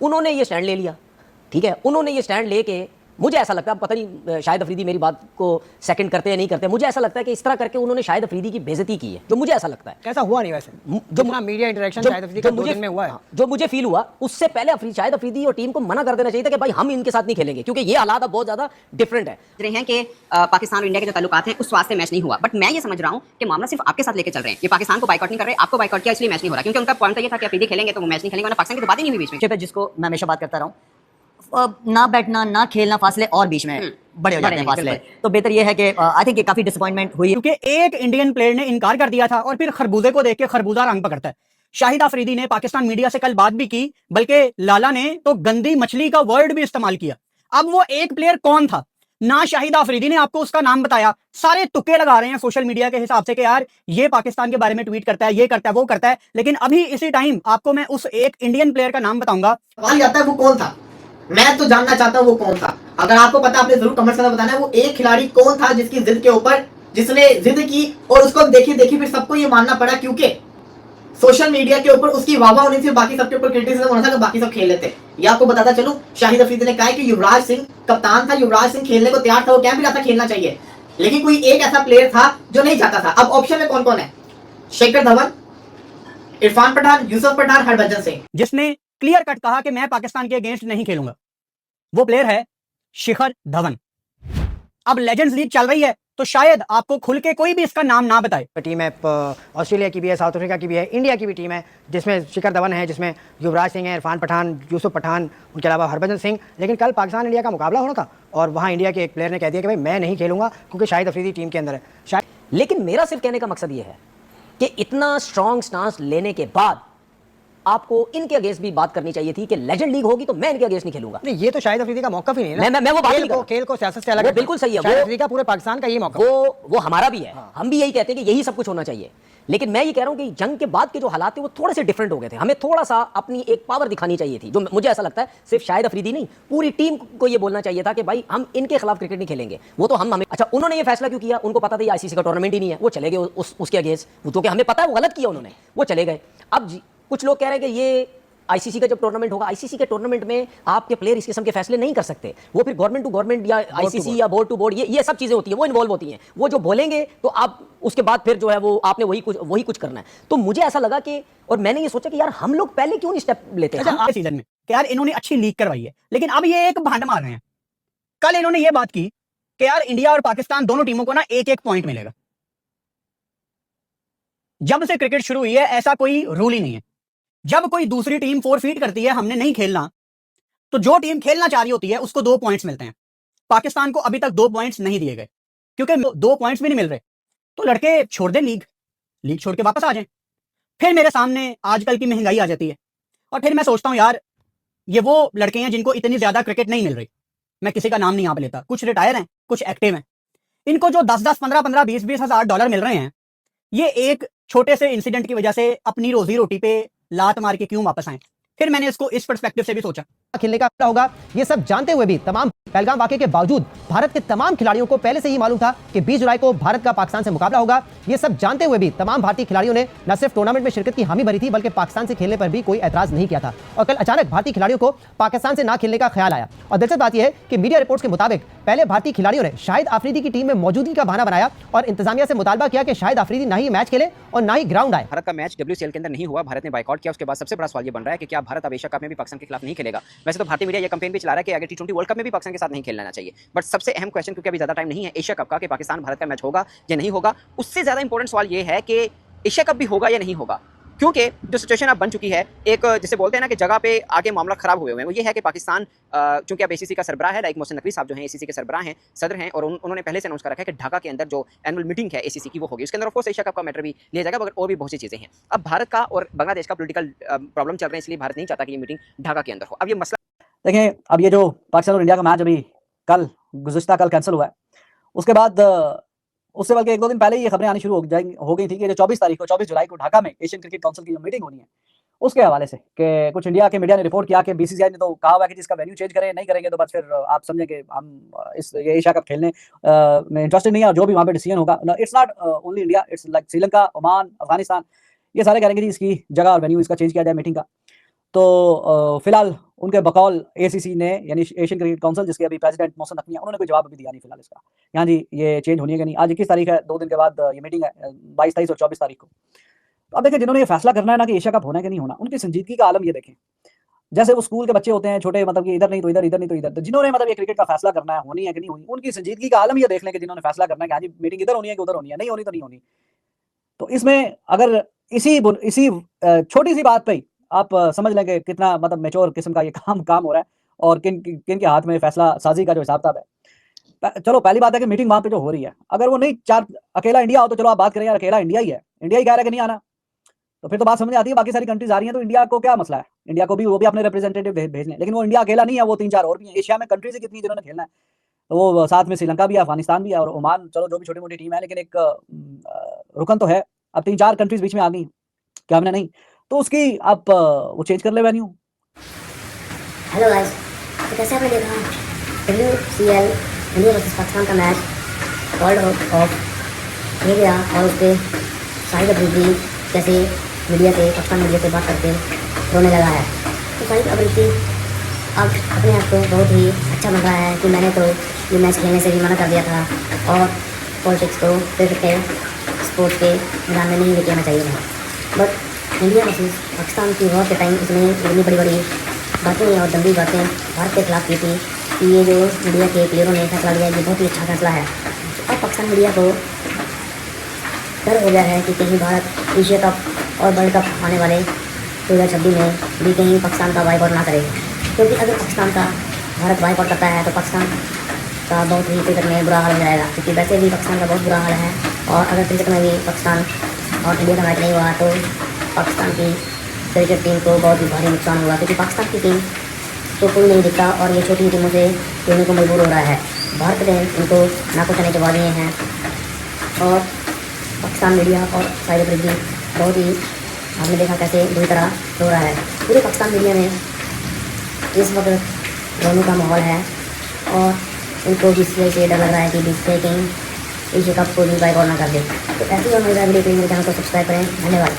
उन्होंने ये स्टैंड ले लिया, ठीक है, उन्होंने ये स्टैंड लेके मुझे ऐसा लगता है, पता नहीं शाहिद अफरीदी मेरी बात को सेकंड करते या नहीं करते, मुझे ऐसा लगता है कि इस तरह करके उन्होंने शाहिद अफरीदी की बेइज्जती की है, जो मुझे ऐसा लगता है। ऐसा हुआ नहीं वैसे, जो मीडिया इंटरेक्शन शाहिद अफरीदी का 2 दिन में हुआ है, जो मुझे फील हुआ, उससे पहले शाहिद अफरीदी और टीम को मना कर देना चाहिए था कि भाई हम इनके साथ नहीं खेलेंगे, क्योंकि ये हालात अब बहुत ज्यादा डिफरेंट है। रहे हैं कि पाकिस्तान और इंडिया के जो ताल्लुकात हैं उस वास्ते मैच नहीं हुआ, बट मैं ये समझ रहा हूँ कि मामला सिर्फ आपके साथ लेके चल रहे हैं। ये पाकिस्तान को बाइकआउट नहीं कर रहे, आपको बाइकआउट किया इसलिए मैच नहीं हो रहा, क्योंकि उनका पॉइंट ये था कि अफरीदी खेलेंगे तो वो मैच नहीं खेलेंगे, वरना पाकिस्तान की तो बात ही नहीं हुई बीच में। जिसको मैं हमेशा बात करता रहा हूँ, ना बैठना ना खेलना फासले और बीच में बड़े हो जाते हैं फासले। तो बेहतर ये है कि आई थिंक ये काफी डिसअपॉइंटमेंट हुई, क्योंकि एक इंडियन प्लेयर ने इनकार कर दिया था और फिर खरबूजे को देख के खरबूजा रंग पकड़ता है। शाहिद अफरीदी ने पाकिस्तान मीडिया से कल बात भी की, बल्कि लाला ने तो गंदी मछली का वर्ड भी इस्तेमाल किया। अब वो एक प्लेयर कौन था, ना शाहिद अफरीदी ने आपको उसका नाम बताया, सारे तुक्के लगा रहे हैं सोशल मीडिया के हिसाब से कि यार ये पाकिस्तान के बारे में ट्वीट करता है, ये करता है, वो करता है। लेकिन अभी इसी टाइम आपको मैं उस एक इंडियन प्लेयर का नाम बताऊंगा। सवाल आता है वो कौन था, मैं तो जानना चाहता हूं वो कौन था। अगर आपको पता आपने जरूर कमेंट्स में बताना है वो एक खिलाड़ी कौन था जिसकी जिद के ऊपर, जिसने जिद की और उसको देखी फिर सबको ये मानना पड़ा, क्योंकि सोशल मीडिया के ऊपर उसकी वाह होनी थी, बाकी सबके ऊपर क्रिटिसिज्म होना था कि बाकी सब खेल लेते। ये आपको बताता चलूं, शाहिद अफरीदी ने कहा कि युवराज सिंह कप्तान था, युवराज सिंह खेलने को तैयार था, वो कह भी रहा था खेलना चाहिए, लेकिन कोई एक ऐसा प्लेयर था जो नहीं चाहता था। अब ऑप्शन में कौन कौन है? शिखर धवन, इरफान पठान, यूसुफ पठान, हरभजन सिंह। जिसने क्लियर कट कहा कि मैं पाकिस्तान के अगेंस्ट नहीं खेलूंगा, वो प्लेयर है शिखर धवन। अब लेजेंड्स लीग चल रही है तो शायद आपको खुल के कोई भी इसका नाम ना बताए। टीम है ऑस्ट्रेलिया की भी है, साउथ अफ्रीका की भी है, इंडिया की भी टीम है, जिसमें शिखर धवन है, जिसमें युवराज सिंह है, इरफान पठान, यूसुफ पठान, उनके अलावा हरभजन सिंह। लेकिन कल पाकिस्तान इंडिया का मुकाबला होना था और वहाँ इंडिया के एक प्लेयर ने कह दिया कि भाई मैं नहीं खेलूंगा क्योंकि शाहिद अफरीदी टीम के अंदर है। लेकिन मेरा सिर्फ कहने का मकसद ये है कि इतना स्ट्रॉन्ग स्टांस लेने के बाद आपको इनके अगेंस्ट भी बात करनी चाहिए थी कि लेजेंड लीग होगी तो मैं इनके अगेंस्ट नहीं खेलूंगा। नहीं, ये तो शाहिद अफरीदी का मौका ही नहीं है ना। मैं वो बात नहीं कर रहा। खेल को सियासत से अलग, वो बिल्कुल सही है, शाहिद अफरीदी का पूरे पाकिस्तान का ये मौका, वो हमारा भी है। हम भी यही कहते हैं कि यही सब कुछ होना चाहिए। लेकिन मैं ये कह रहा हूं कि जंग के बाद के जो हालात थे वो थोड़े से डिफरेंट हो गए थे। हमें थोड़ा सा अपनी एक पावर दिखानी चाहिए थी, जो मुझे ऐसा लगता है सिर्फ शाहिद अफरीदी नहीं, पूरी टीम को ये बोलना चाहिए था कि भाई हम इनके खिलाफ क्रिकेट नहीं खेलेंगे। वो तो हमें अच्छा, उन्होंने ये फैसला क्यों किया? उनको पता था आईसीसी का टूर्नामेंट ही नहीं है, वो चले गए उसके अगेंस्ट। वो तो कि हमें पता है वो गलत किया उन्होंने, वो चले गए। अब कुछ लोग कह रहे हैं कि ये आईसीसी का जब टूर्नामेंट होगा, आईसीसी के टूर्नामेंट में आपके प्लेयर इस किस्म के फैसले नहीं कर सकते। वो फिर गवर्नमेंट टू गवर्नमेंट या आईसीसी या बोर्ड टू बोर्ड, ये सब चीजें होती हैं, वो इन्वॉल्व होती हैं। वो जो बोलेंगे तो आप उसके बाद फिर जो है वो आपने वही कुछ करना है। तो मुझे ऐसा लगा कि, और मैंने ये सोचा कि यार हम लोग पहले क्यों नहीं स्टेप लेते आज सीजन में कि यार इन्होंने अच्छी लीग करवाई है, लेकिन अब ये एक भांड मार रहे हैं। कल इन्होंने ये बात की कि यार इंडिया और पाकिस्तान दोनों टीमों को ना एक एक पॉइंट मिलेगा। जब से क्रिकेट शुरू हुई है ऐसा कोई रूल ही नहीं है। जब कोई दूसरी टीम फोरफीट करती है हमने नहीं खेलना, तो जो टीम खेलना चाह रही होती है उसको 2 पॉइंट्स मिलते हैं। पाकिस्तान को अभी तक 2 पॉइंट्स नहीं दिए गए, क्योंकि 2 पॉइंट्स भी नहीं मिल रहे। तो लड़के छोड़ दें लीग छोड़ के वापस आ जाएं। फिर मेरे सामने आजकल की महंगाई आ जाती है और फिर मैं सोचता हूं यार ये वो लड़के हैं जिनको इतनी ज्यादा क्रिकेट नहीं मिल रही। मैं किसी का नाम नहीं यहाँ पे लेता, कुछ रिटायर हैं, कुछ एक्टिव हैं। इनको जो 10-10, 15-15, 20-20 हज़ार डॉलर मिल रहे हैं, ये एक छोटे से इंसिडेंट की वजह से अपनी रोजी रोटी पे लात मार के क्यों वापस आए? फिर मैंने इसको इस पर्सपेक्टिव से भी सोचा। खेलने का होगा, ये सब जानते हुए भी तमाम पहलगाम वाकये के बावजूद भारत के तमाम खिलाड़ियों को पहले से ही मालूम था कि 20 जुलाई को भारत का पाकिस्तान से मुकाबला होगा। ये सब जानते हुए भी तमाम भारतीय खिलाड़ियों ने न सिर्फ टूर्नामेंट में शिरकत की हामी भरी थी, बल्कि पाकिस्तान से खेलने पर भी कोई एतराज नहीं किया था। और कल अचानक भारतीय खिलाड़ियों को पाकिस्तान से ना खेलने का ख्याल आया। और दिलचस्प बात यह है कि मीडिया रिपोर्ट्स के मुताबिक पहले भारतीय खिलाड़ियों ने शाहिद अफरीदी की टीम में मौजूदगी का बहाना बनाया और इंतजामिया से मुतालबा किया कि शाहिद अफरीदी ना ही मैच खेले और ना ही ग्राउंड आए। भारत का मैच WCL के अंदर नहीं हुआ, भारत ने बाइकआउट किया। उसके बाद सबसे बड़ा सवाल ये बन रहा है कि क्या भारत अब एशिया कप में भी पाकिस्तान के खिलाफ नहीं खेलेगा? वैसे तो भारतीय मीडिया ये कैंपेन भी चला रहा है कि अगर T20 वर्ल्ड कप में भी पाकिस्तान के साथ नहीं खेलना चाहिए, बट सबसे अहम क्वेश्चन, क्योंकि अभी ज्यादा टाइम नहीं है एशिया कप का, कि पाकिस्तान भारत का मैच होगा या नहीं होगा, उससे ज्यादा इंपॉर्टेंट सवाल ये है कि एशिया कप भी होगा या नहीं होगा। क्योंकि जो सिचुएशन अब बन चुकी है, एक जिसे बोलते हैं ना कि जगह पे आगे मामला खराब हुए हैं, वो ये है कि पाकिस्तान चूंकि अब ACC का सरबराह है, लाइक मोहसिन नकवी साहब जो हैं ACC के सरबराह हैं, सदर हैं, और उन्होंने पहले से अनाउंस कर रखा है कि ढाका के अंदर जो एनुअल मीटिंग है ACC की वो होगी। उसके अंदर ऑफ कोर्स एशिया कप का मैटर भी लिया जाएगा, मगर और भी बहुत सी चीजें हैं। अब भारत का और बांग्लादेश का पॉलिटिकल प्रॉब्लम चल रहे हैं, इसलिए भारत नहीं चाहता कि ये मीटिंग ढाका के अंदर हो। अब ये मसला देखें, अब ये जो पाकिस्तान और इंडिया का मैच अभी गुज़िश्ता कल कैंसिल हुआ है, उसके बाद उससे बल्कि 1-2 दिन पहले ही ये खबरें आनी शुरू हो गई थी कि जो 24 जुलाई को ढाका में एशियन क्रिकेट काउंसिल की जो मीटिंग होनी है, उसके हवाले से कि कुछ इंडिया के मीडिया ने रिपोर्ट किया कि BCCI ने तो कहा हुआ है कि जिसका वेन्यू चेंज करें, नहीं करेंगे तो बस फिर आप समझें कि हम ये एशिया कप खेलने में इंटरेस्टेड नहीं है, और जो भी वहाँ पे डिसीजन होगा, it's not only India, it's like Sri Lanka, Oman, Afghanistan, ये सारे कह रहे हैं कि इसकी जगह और वेन्यू इसका चेंज किया जाए मीटिंग का। तो फिलहाल उनके बकौल एसीसी ने यानी एशियन क्रिकेट काउंसिल, जिसके अभी प्रेसिडेंट मोहसिन नकवी हैं, उन्होंने कोई जवाब अभी दिया नहीं फिलहाल इसका। यहाँ जी ये चेंज होनी है कि नहीं। आज 21 तारीख है, 2 दिन के बाद ये मीटिंग है, 22, 23 और 24 तारीख को। तो अब देखिए, जिन्होंने ये फैसला करना है ना कि एशिया कप होना है कि नहीं होना, उनकी संजीदगी का आलम ये देखें। जैसे वो स्कूल के बच्चे होते हैं छोटे, मतलब कि इधर नहीं तो इधर, इधर नहीं तो इधर। तो जिन्होंने मतलब ये क्रिकेट का फैसला करना है, होनी है कि नहीं होनी, उनकी संजीदगी का आलम ये देख लें कि जिन्होंने फैसला करना है कि हाँ जी मीटिंग इधर होनी है कि उधर होनी है, नहीं होनी तो नहीं होनी। तो इसमें अगर इसी छोटी सी बात पे ही आप समझ लें कि कितना मतलब मैच्योर किस्म का ये काम हो रहा है और किन के हाथ में फैसला साजी का जो हिसाब किताब है। चलो पहली बात है कि मीटिंग वहां पे जो हो रही है, अगर वो नहीं अकेला इंडिया हो तो चलो आप बात करें यार, अकेला इंडिया ही है, इंडिया ही कह रहा है कि नहीं आना, तो फिर तो बात समझ आती है। बाकी सारी कंट्रीज आ रही हैं तो इंडिया को क्या मसला है, इंडिया को भी वो भी अपने रिप्रेजेंटेटिव भेजने। लेकिन वो इंडिया अकेला नहीं है, वो 3-4 और भी हैं। एशिया में कंट्रीज कितनी जिन्होंने खेलना है, तो वो साथ में श्रीलंका भी है, अफगानिस्तान भी है और ओमान, चलो जो भी छोटी मोटी टीम है, लेकिन एक रुकन तो है। अब 3-4 कंट्रीज बीच में आ गई, क्या हमने नहीं, तो उसकी आप वो चेंज कर ले वेन्यू। हेलो गाइस, तो कैसे आपने देखा WCL इंडिया वर्सेस पाकिस्तान का मैच वर्ल्ड ऑफ मीडिया और उसके शाहिद अफरीदी जैसे मीडिया से, पाकिस्तान मीडिया से बात करके रोने लगा है। तो शाहिद अफरीदी अब अपने आप को बहुत ही अच्छा बन रहा है कि मैंने तो ये मैच खेलने से भी मना कर दिया था और पॉलिटिक्स को क्रिकेट के स्पोर्ट्स के मैदान में नहीं लेके आना चाहिए था। बट इंडिया वर्सेस पाकिस्तान की वॉर के टाइम उसने इतनी बड़ी बड़ी बातें और गंदी बातें भारत के खिलाफ की थी कि ये जो मीडिया के प्लेयरों ने फैसला लिया, ये बहुत ही अच्छा फैसला है। अब पाकिस्तान मीडिया को डर हो गया है कि कहीं भारत एशिया कप और वर्ल्ड कप आने वाले 2026 में भी कहीं पाकिस्तान का बाइकआउट ना करे, क्योंकि अगर पाकिस्तान का भारत बाइकआउट करता है तो पाकिस्तान का बहुत ही क्रिकेट में बुरा हाल हो जाएगा, क्योंकि वैसे भी पाकिस्तान का बहुत बुरा हाल है। और अगर क्रिकेट में भी पाकिस्तान और इंडिया का मैच नहीं हुआ तो पाकिस्तान की क्रिकेट टीम को बहुत ही भारी नुकसान होगा, क्योंकि पाकिस्तान की टीम तो कोई नहीं दिखता और ये छोटी टीमों से खेलने को मजबूर हो रहा है। भारत ने इनको नाकाम करवा दिए हैं और पाकिस्तान मीडिया और शाहिद अफरीदी बहुत ही, आपने देखा कैसे बुरी तरह रो रहा है। पूरे पाकिस्तान मीडिया में इस वक्त रोने का माहौल है और उनको BCCI से डर लग रहा है कि BCCI कहीं एशिया कप को भी बाइकआउट ना कर दे। तो ऐसी और मजेदार वीडियो के लिए मेरे चैनल को सब्सक्राइब करें। धन्यवाद।